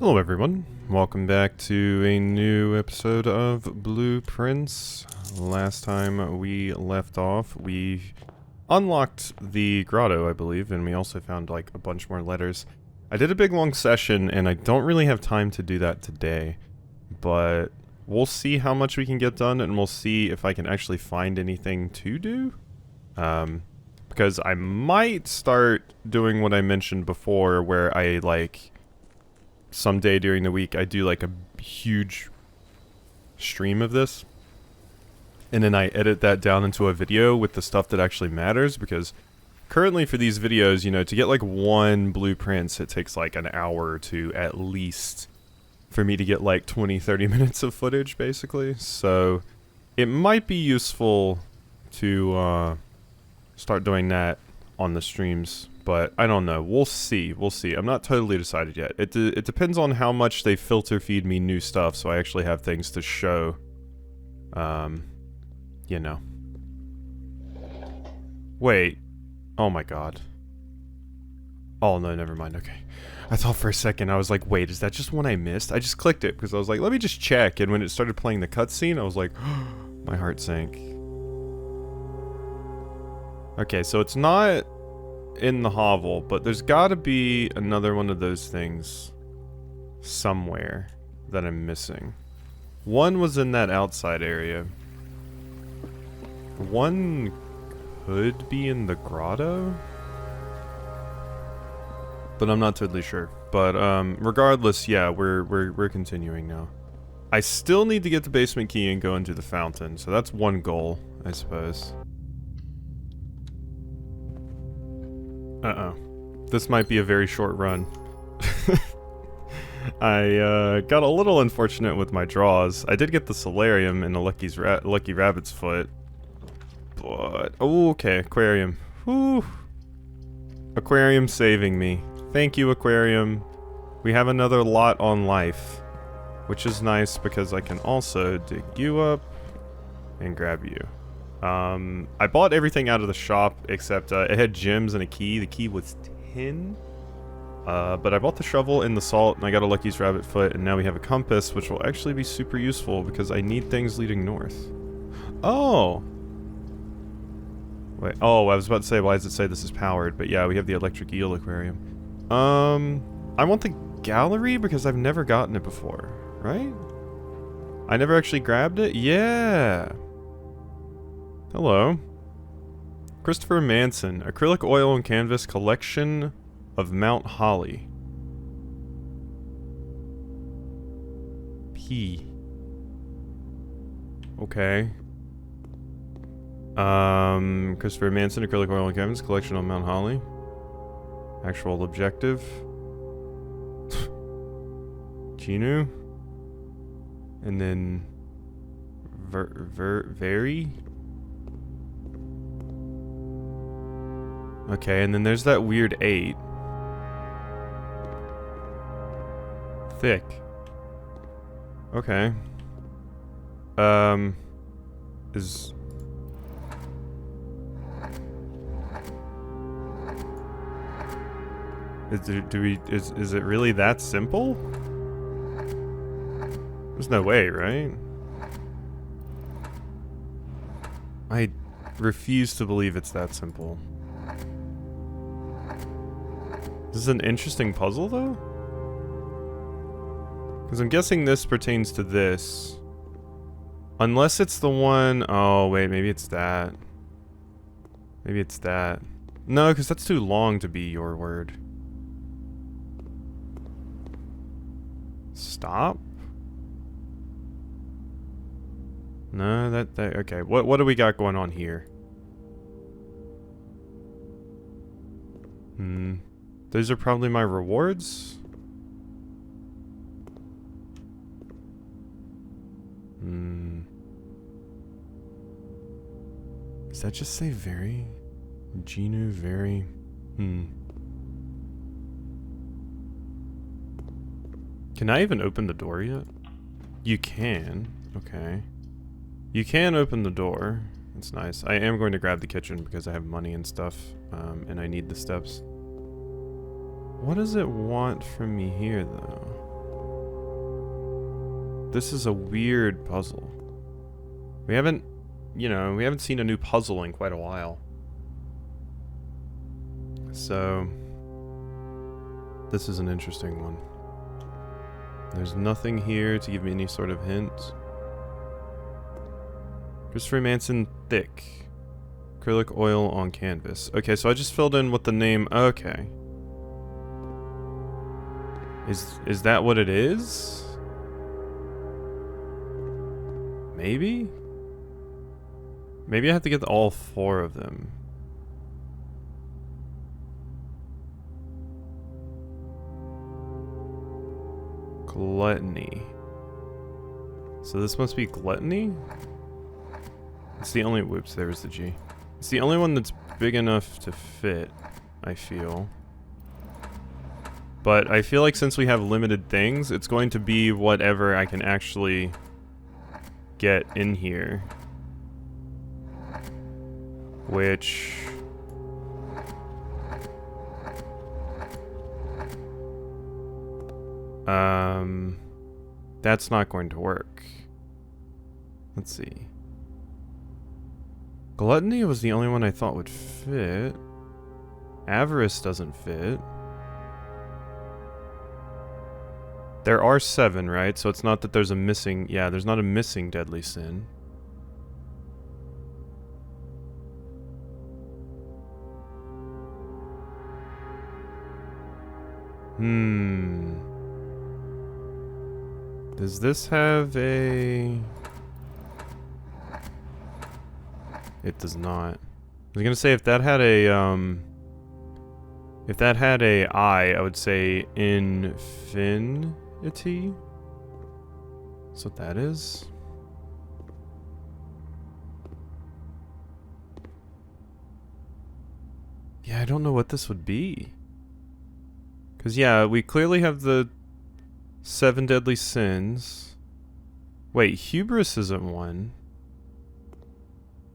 Hello everyone, welcome back to a new episode of Blueprints. Last time we left off, we unlocked the grotto, I believe, and we also found like a bunch more letters. I did a big long session and I don't really have time to do that today, but we'll see how much we can get done and we'll see if I can actually find anything to do. Because I might start doing what I mentioned before where I like someday during the week I do like a huge stream of this and then I edit that down into a video with the stuff that actually matters, because currently for these videos, you know, to get like one blueprints it takes like an hour or two at least for me to get like 20-30 minutes of footage basically. So it might be useful to start doing that on the streams, but I don't know. We'll see. We'll see. I'm not totally decided yet. It depends on how much they filter feed me new stuff, so I actually have things to show. You know. Wait. Oh my god. Oh no, never mind. Okay. I thought for a second, I was like, wait, is that just one I missed? I just clicked it because I was like, let me just check. And when it started playing the cutscene, I was like, my heart sank. Okay, so it's not in the hovel, but there's gotta be another one of those things somewhere that I'm missing. One was in that outside area. One could be in the grotto, but I'm not totally sure. But regardless, yeah, we're continuing now. I still need to get the basement key and go into the fountain, so that's one goal, I suppose. This might be a very short run. I got a little unfortunate with my draws. I did get the solarium and the lucky rabbit's foot. But, oh, okay, aquarium. Whew. Aquarium saving me. Thank you, aquarium. We have another lot on life, which is nice because I can also dig you up and grab you. I bought everything out of the shop except it had gems and a key. The key was 10. But I bought the shovel and the salt and I got a Lucky's rabbit foot, and now we have a compass, which will actually be super useful because I need things leading north. Oh! Wait, oh, I was about to say, why does it say this is powered? But yeah, we have the electric eel aquarium. I want the gallery because I've never gotten it before, right? I never actually grabbed it? Yeah! Hello. Christopher Manson, acrylic oil and canvas collection of Mount Holly. P. Okay. Christopher Manson, acrylic oil and canvas collection on Mount Holly. Actual objective. Chinu. And then very. Okay, and then there's that weird 8. Thick. Okay. Is it really that simple? There's no way, right? I refuse to believe it's that simple. This is an interesting puzzle, though? Because I'm guessing this pertains to this. Unless it's the one... Oh, wait, maybe it's that. Maybe it's that. No, because that's too long to be your word. Stop? No, that okay, what do we got going on here? Those are probably my rewards? Does that just say very? Genu, very? Can I even open the door yet? You can. Okay. You can open the door. That's nice. I am going to grab the kitchen because I have money and stuff, and I need the steps. What does it want from me here, though? This is a weird puzzle. We haven't, you know, we haven't seen a new puzzle in quite a while. So, this is an interesting one. There's nothing here to give me any sort of hint. Christopher Manson thick. Acrylic oil on canvas. Okay, so I just filled in what the name... Okay. Is that what it is? Maybe? Maybe I have to get all 4 of them. Gluttony. So this must be gluttony? It's the only... Whoops, there was the G. It's the only one that's big enough to fit, I feel. But I feel like since we have limited things, it's going to be whatever I can actually get in here. Which... that's not going to work. Let's see. Gluttony was the only one I thought would fit. Avarice doesn't fit. There are 7, right? So it's not that there's a missing... Yeah, there's not a missing deadly sin. Does this have a... It does not. I was gonna say if that had a if that had a I would say infinity. That's what that is. Yeah, I don't know what this would be. Cause yeah, we clearly have the 7 deadly sins. Wait, hubris isn't one.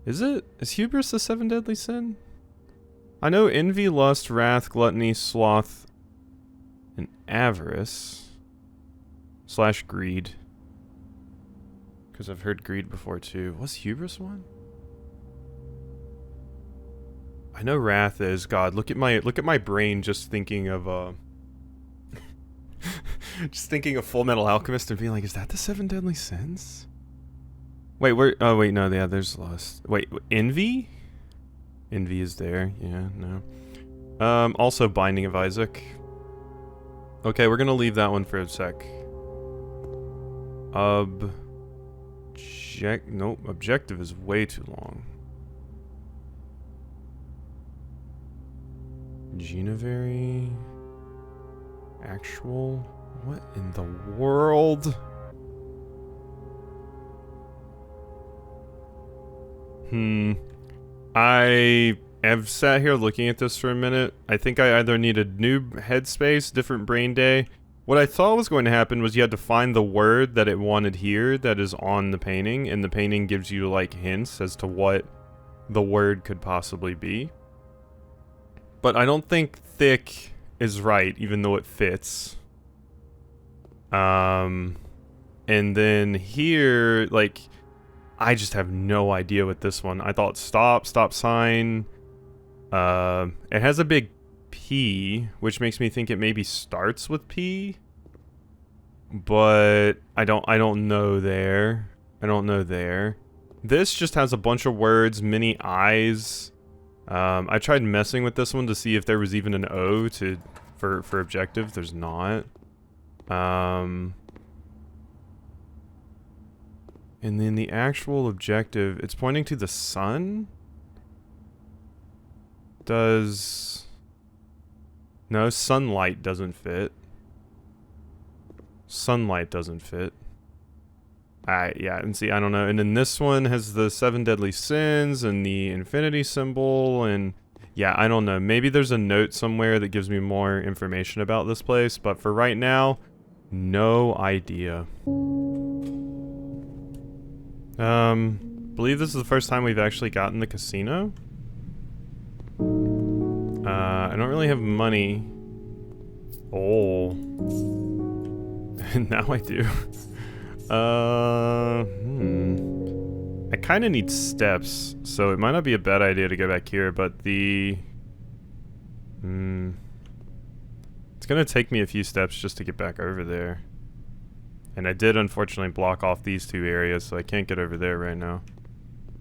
Is it? Is hubris the 7 deadly sin? I know envy, lust, wrath, gluttony, sloth, and avarice. / greed. Because I've heard greed before too. Was hubris one? I know wrath is. God, look at my brain just thinking of just thinking of Full Metal Alchemist and being like, is that the 7 deadly sins? Wait, where? Oh, wait, no, yeah, there's lust. Wait, envy? Envy is there, yeah, no. Also Binding of Isaac. Okay, we're gonna leave that one for a sec. Nope, objective is way too long. Genevieve. Actual? What in the world? I have sat here looking at this for a minute. I think I either need a new headspace, different brain day. What I thought was going to happen was you had to find the word that it wanted here that is on the painting, and the painting gives you like hints as to what the word could possibly be. But I don't think thick is right, even though it fits. And then here, like, I just have no idea with this one. I thought stop sign. It has a big P, which makes me think it maybe starts with P. But I don't know there. I don't know there. This just has a bunch of words, many I's. I tried messing with this one to see if there was even an O for objective. There's not. And then the actual objective, it's pointing to the sun? No, sunlight doesn't fit. Sunlight doesn't fit. Yeah, and see, I don't know. And then this one has the 7 deadly sins and the infinity symbol, and yeah, I don't know. Maybe there's a note somewhere that gives me more information about this place, but for right now, no idea. Believe this is the first time we've actually gotten the casino. I don't really have money. Oh. Now I do. I kind of need steps, so it might not be a bad idea to go back here, but it's gonna take me a few steps just to get back over there. And I did unfortunately block off these two areas, so I can't get over there right now.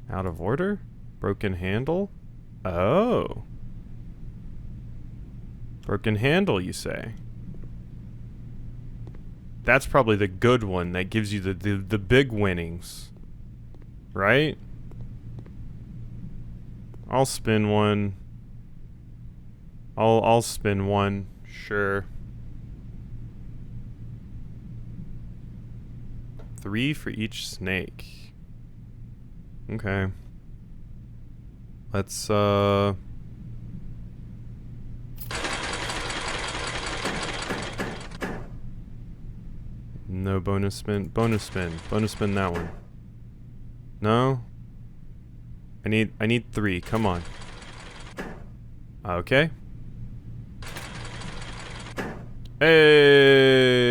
Out of order? Broken handle? Oh. Broken handle, you say? That's probably the good one that gives you the big winnings. Right? I'll spin one. I'll spin one. Sure. 3 for each snake. Okay. Let's no bonus spin. Bonus spin. Bonus spin that one. No? I need 3. Come on. Okay. Hey!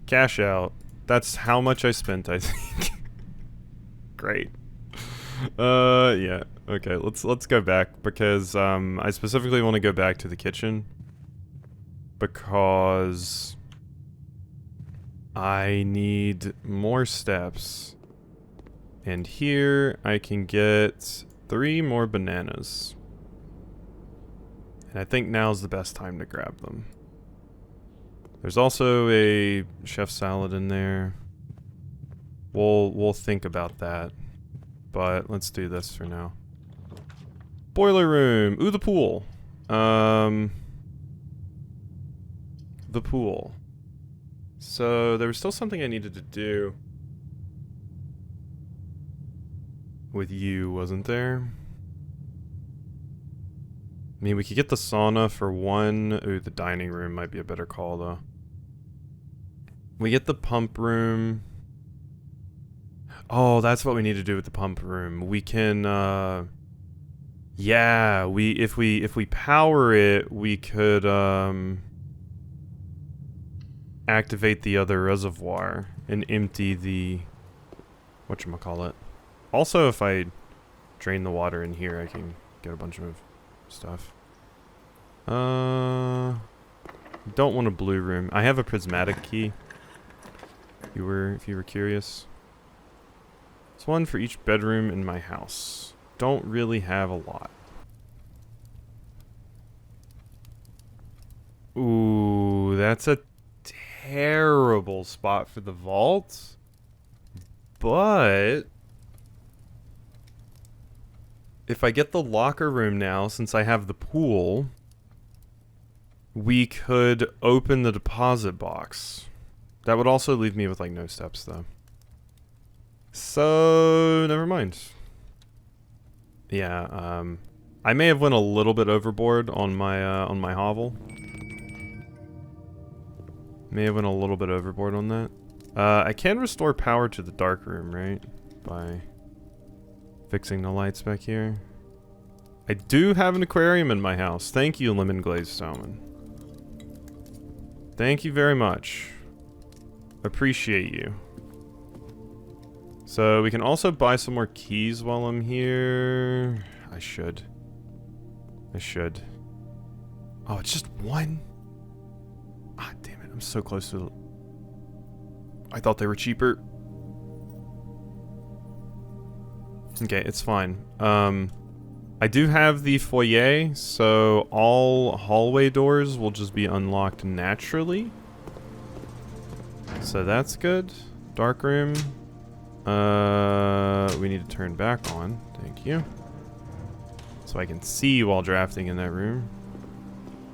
Cash out. That's how much I spent, I think. Great. Yeah. Okay, let's go back because I specifically want to go back to the kitchen because I need more steps. And here I can get 3 more bananas. And I think now's the best time to grab them. There's also a chef salad in there. We'll think about that. But let's do this for now. Boiler room. Ooh, the pool. The pool. So there was still something I needed to do with you, wasn't there? I mean, we could get the sauna for 1. Ooh, the dining room might be a better call, though. We get the pump room. Oh, that's what we need to do with the pump room. We can, yeah, if we power it, we could, activate the other reservoir and empty the, whatchamacallit. Also, if I drain the water in here, I can get a bunch of stuff. Don't want a blue room. I have a prismatic key. If you were curious. It's 1 for each bedroom in my house. Don't really have a lot. Ooh, that's a terrible spot for the vault. But if I get the locker room now, since I have the pool, we could open the deposit box. That would also leave me with like no steps though. So never mind. Yeah, I may have went a little bit overboard on my hovel. May have went a little bit overboard on that. I can restore power to the dark room, right? By fixing the lights back here. I do have an aquarium in my house. Thank you, Lemon Glazed Salmon. Thank you very much. Appreciate you. So we can also buy some more keys while I'm here. I should. Oh, it's just 1? Ah, damn it. I'm so close to... I thought they were cheaper. Okay, it's fine. I do have the foyer, so all hallway doors will just be unlocked naturally. So that's good. Dark room. We need to turn back on. Thank you. So I can see while drafting in that room.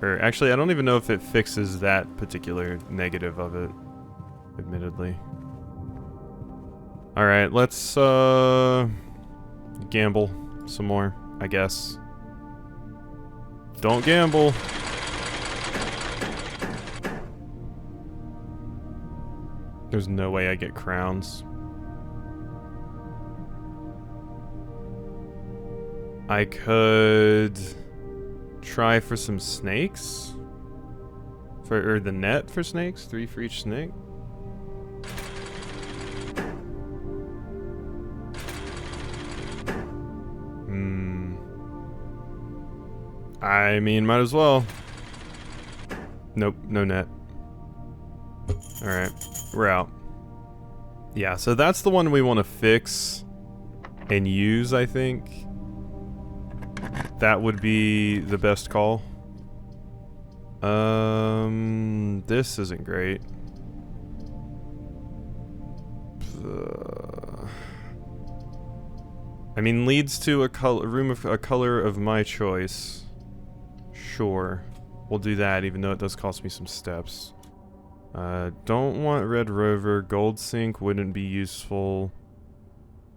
Or actually, I don't even know if it fixes that particular negative of it, admittedly. Alright, let's gamble some more, I guess. Don't gamble. There's no way I get crowns. I could try for some snakes. Or the net for snakes. 3 for each snake. I mean, might as well. Nope, no net. Alright, we're out. Yeah, so that's the one we want to fix and use, I think. That would be the best call. This isn't great. I mean, leads to a room of a color of my choice. Sure. We'll do that, even though it does cost me some steps. Don't want Red Rover. Gold Sink wouldn't be useful.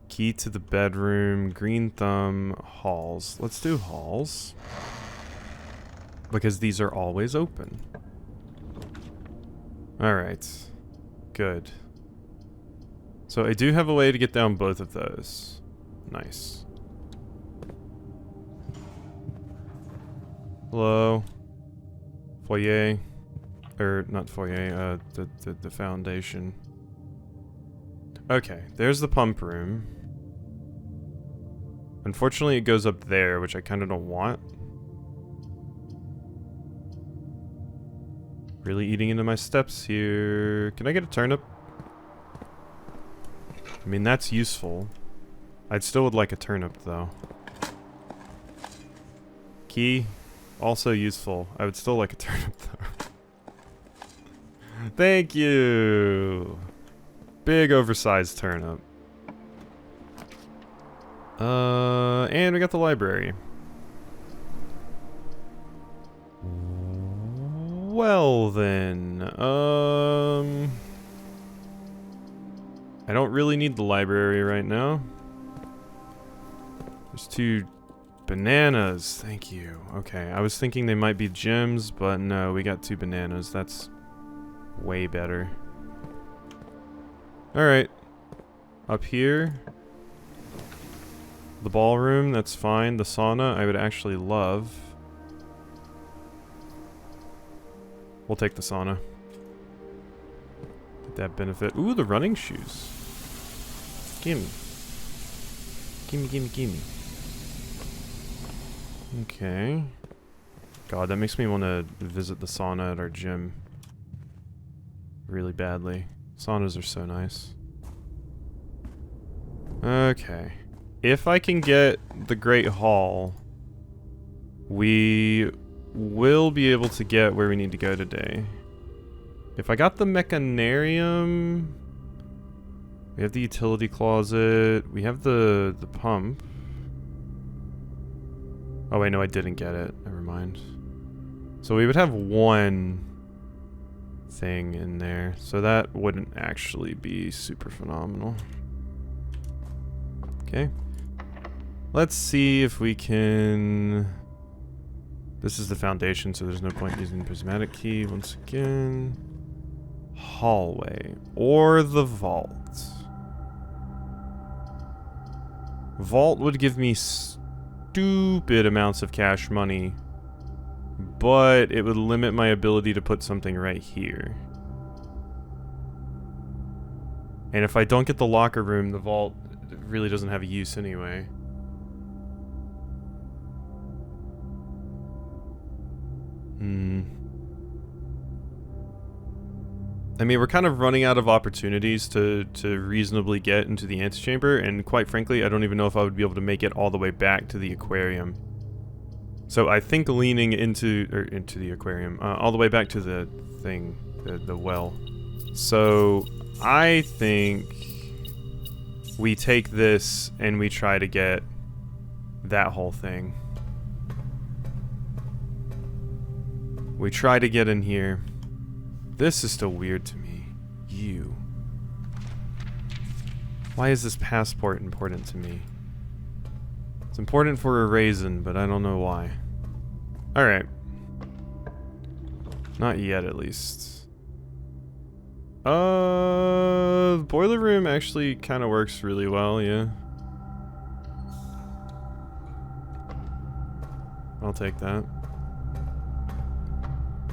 Key to the bedroom. Green Thumb. Halls. Let's do halls. Because these are always open. Alright. Good. So I do have a way to get down both of those. Nice. Hello. Foyer. Or, not foyer, the foundation. Okay, there's the pump room. Unfortunately, it goes up there, which I kind of don't want. Really eating into my steps here. Can I get a turnip? I mean, that's useful. I'd still would like a turnip, though. Key, also useful. I would still like a turnip, though. Thank you! Big oversized turnip. And we got the library. Well then, I don't really need the library right now. There's 2 bananas, thank you. Okay, I was thinking they might be gems, but no, we got 2 bananas. That's way better. Alright. Up here. The ballroom, that's fine. The sauna, I would actually love. We'll take the sauna. Get that benefit. Ooh, the running shoes. Gimme. Gimme, gimme, gimme. Okay. God, that makes me want to visit the sauna at our gym. Really badly. Saunas are so nice. Okay. If I can get the Great Hall, we will be able to get where we need to go today. If I got the Mechanarium, we have the utility closet, we have the pump. Oh wait, no, I didn't get it. Never mind. So we would have one thing in there, so that wouldn't actually be super phenomenal. Okay. Let's see if we can... This is the foundation, so there's no point using the prismatic key. Once again... Hallway. Or the vault. Vault would give me stupid amounts of cash money, but it would limit my ability to put something right here. And if I don't get the locker room, the vault really doesn't have a use anyway. I mean, we're kind of running out of opportunities to reasonably get into the antechamber, and quite frankly, I don't even know if I would be able to make it all the way back to the aquarium. So I think leaning into the aquarium, all the way back to the thing, the well. So I think we take this and we try to get that whole thing. We try to get in here. This is still weird to me. You. Why is this passport important to me? It's important for a raisin, but I don't know why. Alright. Not yet, at least. The boiler room actually kind of works really well, yeah. I'll take that.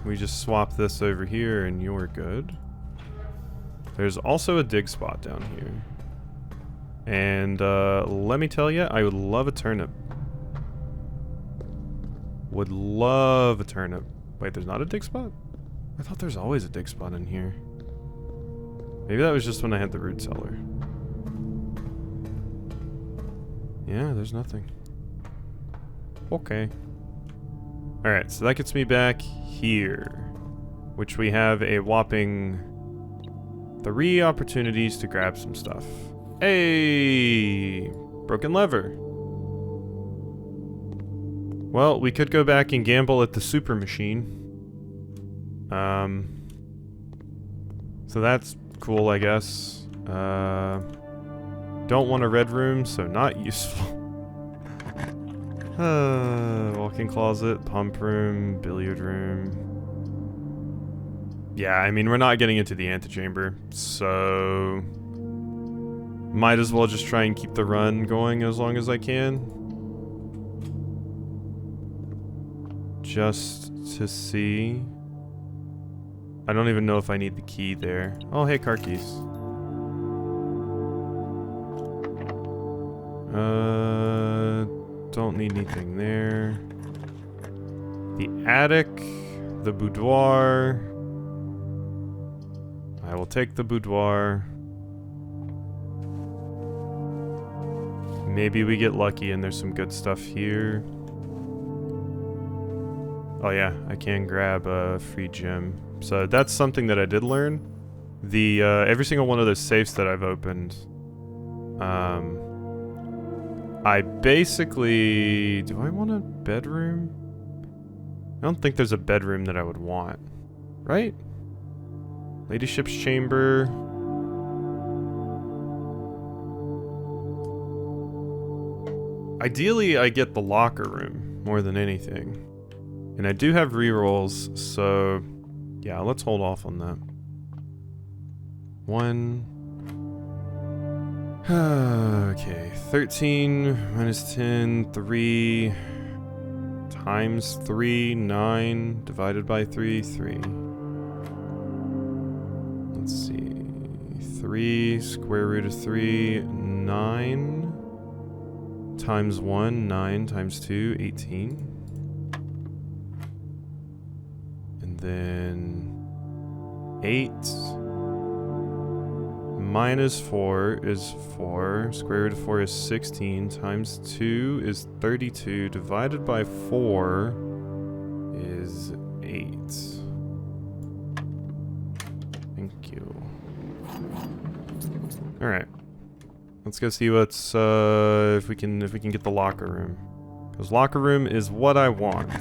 We just swap this over here and you're good. There's also a dig spot down here. And let me tell you, I would love a turnip. Would love a turnip. Wait, there's not a dig spot? I thought there's always a dig spot in here. Maybe that was just when I had the root cellar. Yeah, there's nothing. Okay. Alright, so that gets me back here. Which we have a whopping 3 opportunities to grab some stuff. Hey! Broken lever. Well, we could go back and gamble at the super machine. So that's cool, I guess. Don't want a red room, so not useful. Walk-in closet, pump room, billiard room. Yeah, I mean, we're not getting into the antechamber, so might as well just try and keep the run going as long as I can. Just to see. I don't even know if I need the key there. Oh, hey, car keys. Don't need anything there. The attic, the boudoir. I will take the boudoir. Maybe we get lucky and there's some good stuff here. Oh yeah, I can grab a free gem. So that's something that I did learn. The every single one of those safes that I've opened, I basically... Do I want a bedroom? I don't think there's a bedroom that I would want. Right? Ladyship's chamber. Ideally, I get the locker room more than anything. And I do have rerolls, so... Yeah, let's hold off on that. 1... Okay, 13 minus 10, 3 times 3, 9 divided by 3, 3. Let's see. 3 square root of 3, 9 times 1, 9 times 2, 18. And then 8 minus 4 is 4. Square root of 4 is 16. Times 2 is 32. Divided by 4 is 8. Thank you. Alright. Let's go see what's if we can get the locker room. Because locker room is what I want.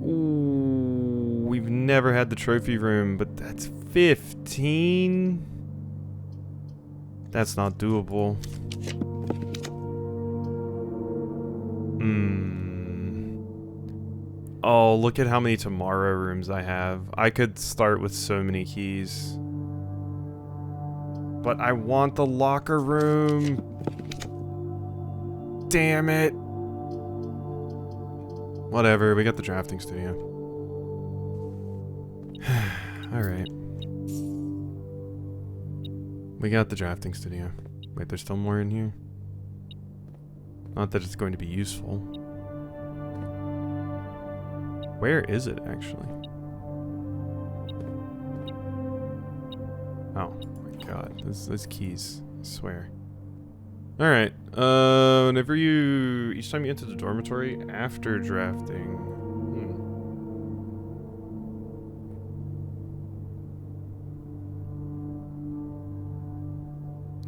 Ooh, we've never had the trophy room, but that's 15? That's not doable. Oh, look at how many tomorrow rooms I have. I could start with so many keys. But I want the locker room. Damn it. Whatever, we got the drafting studio. Alright. We got the drafting studio. Wait, there's still more in here? Not that it's going to be useful. Where is it, actually? Oh, my god. Those keys. I swear. Alright. Each time you enter the dormitory after drafting...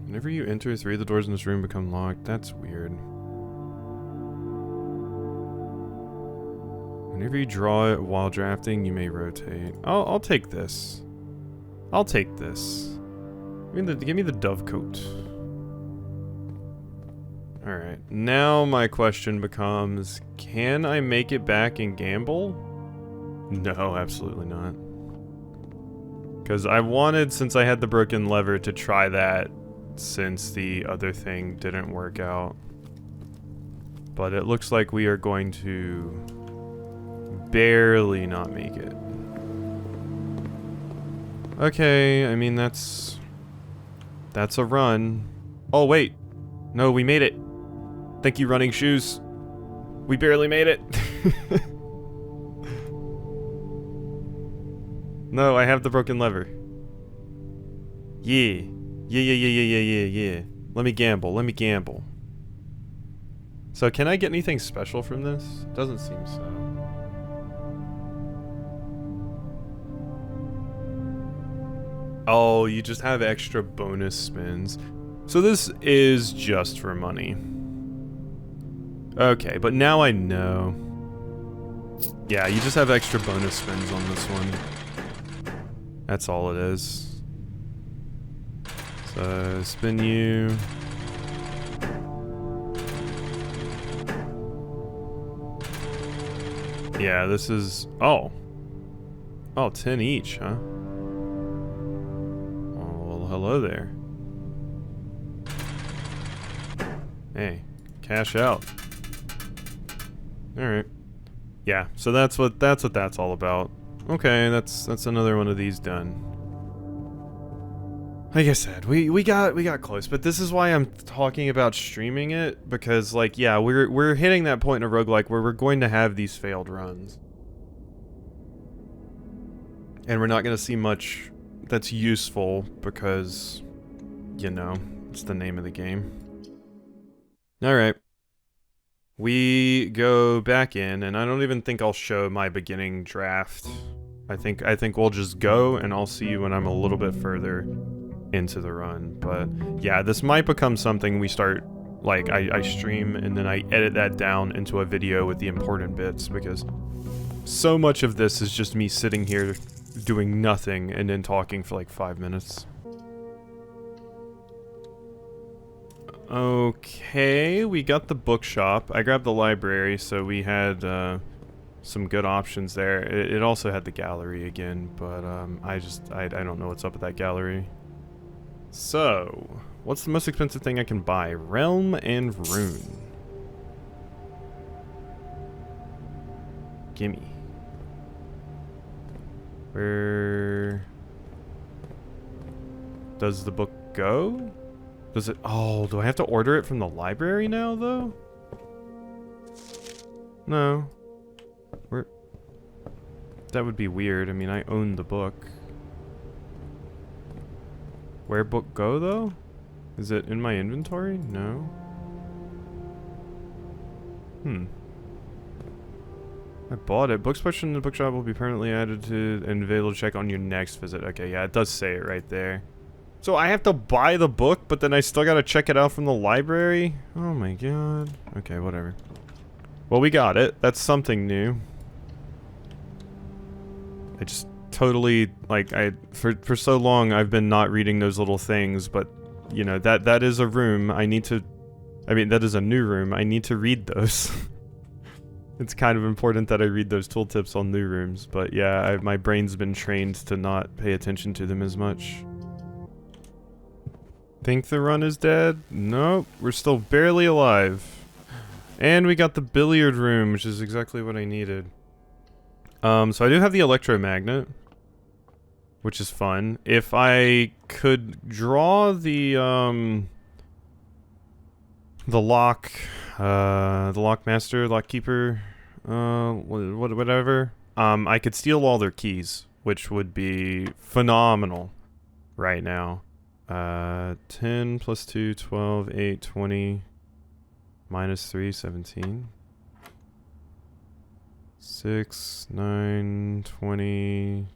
Whenever you enter, 3 of the doors in this room become locked. That's weird. Whenever you draw it while drafting, you may rotate. I'll take this. I'll take this. Give me the dove coat. Alright, now my question becomes, can I make it back and gamble? No, absolutely not. Because I wanted, since I had the broken lever, to try that since the other thing didn't work out. But it looks like we are going to barely not make it. Okay, I mean, that's a run. Oh, wait. No, we made it. Thank you, running shoes. We barely made it. No, I have the broken lever. Yeah. Yeah. Let me gamble. So can I get anything special from this? Doesn't seem so. Oh, you just have extra bonus spins. So this is just for money. Okay, but now I know. Yeah, you just have extra bonus spins on this one. That's all it is. So, spin you. Yeah, this is... Oh. Oh, 10 each, huh? Oh, well, hello there. Hey, cash out. Alright. Yeah, so that's what that's all about. Okay, that's another one of these done. Like I said, we got close, but this is why I'm talking about streaming it, because like yeah, we're hitting that point in a roguelike where we're going to have these failed runs. And we're not going to see much that's useful because you know, it's the name of the game. All right. We go back in, and I don't even think I'll show my beginning draft. I think we'll just go, and I'll see you when I'm a little bit further into the run. But yeah, this might become something we start, like I stream and then I edit that down into a video with the important bits, because so much of this is just me sitting here doing nothing and then talking for like 5 minutes. Okay, we got the bookshop. I grabbed the library, so we had some good options there. It also had the gallery again, but I don't know what's up with that gallery. So, what's the most expensive thing I can buy? Realm and Rune. Gimme. Where does the book go? Does it... Oh, do I have to order it from the library now, though? No. Where... That would be weird. I mean, I own the book. Where book go, though? Is it in my inventory? No. I bought it. Books purchased in the bookshop will be permanently added to and available to check on your next visit. Okay, yeah, it does say it right there. So I have to buy the book, but then I still gotta check it out from the library? Oh my god. Okay, whatever. Well, we got it. That's something new. I just totally, like, for so long I've been not reading those little things, but, you know, that is a room. I mean, that is a new room. I need to read those. It's kind of important that I read those tooltips on new rooms, but yeah, my brain's been trained to not pay attention to them as much. Think the run is dead? Nope, we're still barely alive. And we got the billiard room, which is exactly what I needed. So I do have the electromagnet, which is fun. If I could draw the lockmaster, lockkeeper, whatever, I could steal all their keys, which would be phenomenal right now. 10 plus 2, 12, 8, 20, minus 3, 17. 6, 9, 20.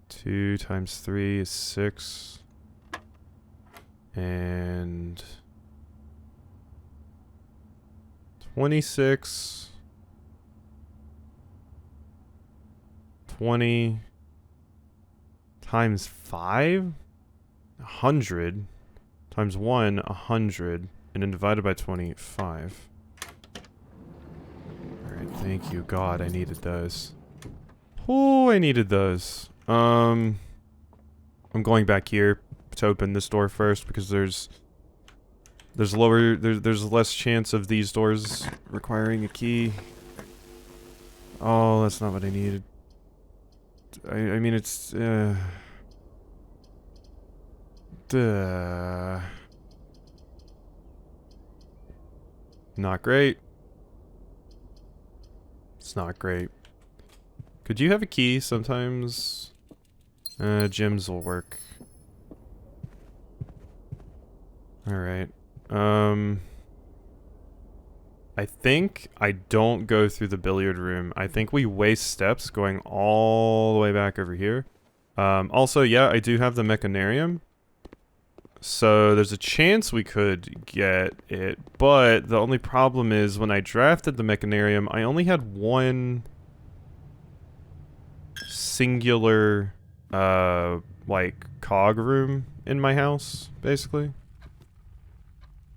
2 times 3 is 6. And 26. 20 times 5? 100 times 1, 100, and then divided by 25. Alright, thank you, God, I needed those. Oh, I needed those. I'm going back here to open this door first because there's less chance of these doors requiring a key. Oh, that's not what I needed. I mean, it's, not great. It's not great. Could you have a key sometimes? Gems will work. Alright. I think I don't go through the billiard room. I think we waste steps going all the way back over here. Also, yeah, I do have the mechanarium. So there's a chance we could get it, but the only problem is when I drafted the mechanarium, I only had one singular, like, cog room in my house, basically.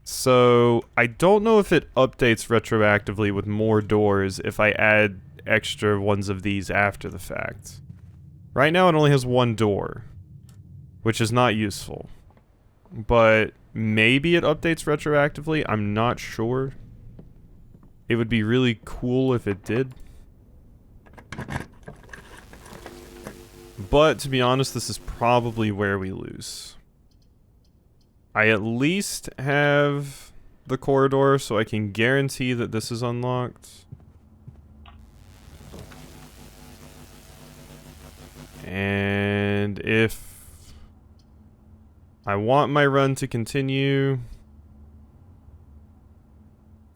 So I don't know if it updates retroactively with more doors if I add extra ones of these after the fact. Right now it only has one door, which is not useful. But maybe it updates retroactively, I'm not sure. It would be really cool if it did. But to be honest, this is probably where we lose. I at least have the corridor, so I can guarantee that this is unlocked. And if I want my run to continue,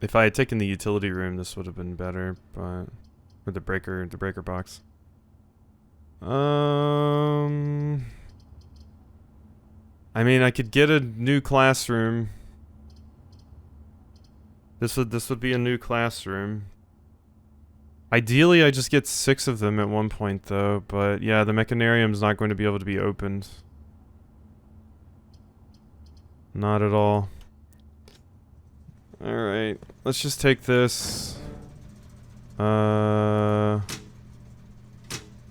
if I had taken the utility room, this would have been better, but... Or the breaker box. I mean, I could get a new classroom. This would be a new classroom. Ideally, I just get 6 of them at one point, though. But yeah, the mechanarium's not going to be able to be opened. Not at all. Alright, let's just take this. That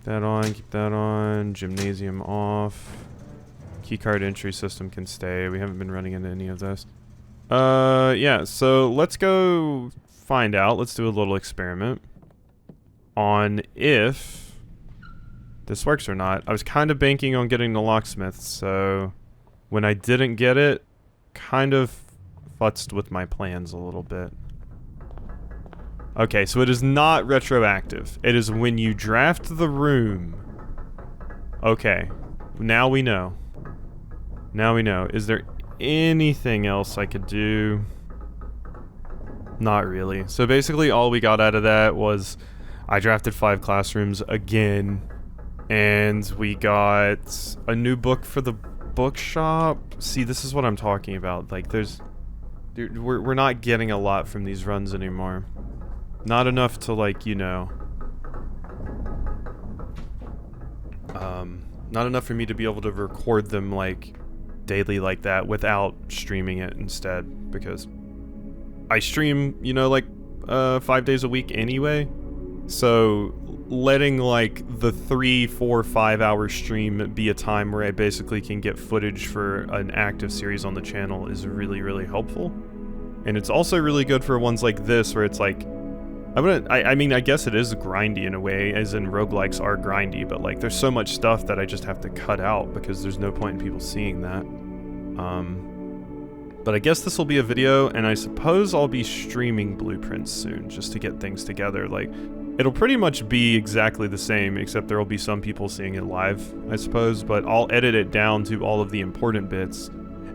on, keep that on. Gymnasium off. Keycard entry system can stay. We haven't been running into any of this. Yeah, so let's go find out. Let's do a little experiment on if this works or not. I was kind of banking on getting the locksmith, so when I didn't get it, kind of futzed with my plans a little bit. Okay, so it is not retroactive. It is when you draft the room. Okay, now we know. Now we know. Is there anything else I could do? Not really. So basically all we got out of that was I drafted 5 classrooms again, and we got a new book for the bookshop. See, this is what I'm talking about. Like, we're not getting a lot from these runs anymore. Not enough to, like, you know, not enough for me to be able to record them, like, daily like that without streaming it instead, because I stream, you know, like, 5 days a week anyway, so letting, like, the 3, 4, 5 hour stream be a time where I basically can get footage for an active series on the channel is really, really helpful. And it's also really good for ones like this where it's like, I mean, I guess it is grindy in a way, as in roguelikes are grindy, but like there's so much stuff that I just have to cut out because there's no point in people seeing that. But I guess this will be a video, and I suppose I'll be streaming Blueprints soon, just to get things together. Like, it'll pretty much be exactly the same, except there will be some people seeing it live, I suppose, but I'll edit it down to all of the important bits.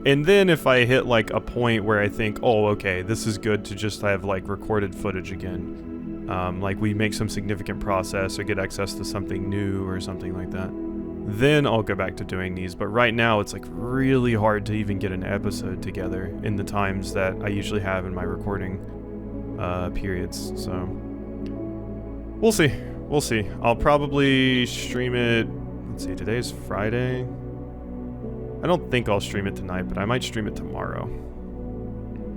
And then if I hit like a point where I think, oh, okay, this is good to just have like recorded footage again, like we make some significant process or get access to something new or something like that, then I'll go back to doing these. But right now it's like really hard to even get an episode together in the times that I usually have in my recording periods. So we'll see. We'll see. I'll probably stream it. Let's see, today's Friday. I don't think I'll stream it tonight, but I might stream it tomorrow.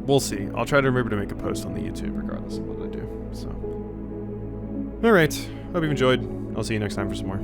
We'll see. I'll try to remember to make a post on the YouTube regardless of what I do. So, alright. Hope you've enjoyed. I'll see you next time for some more.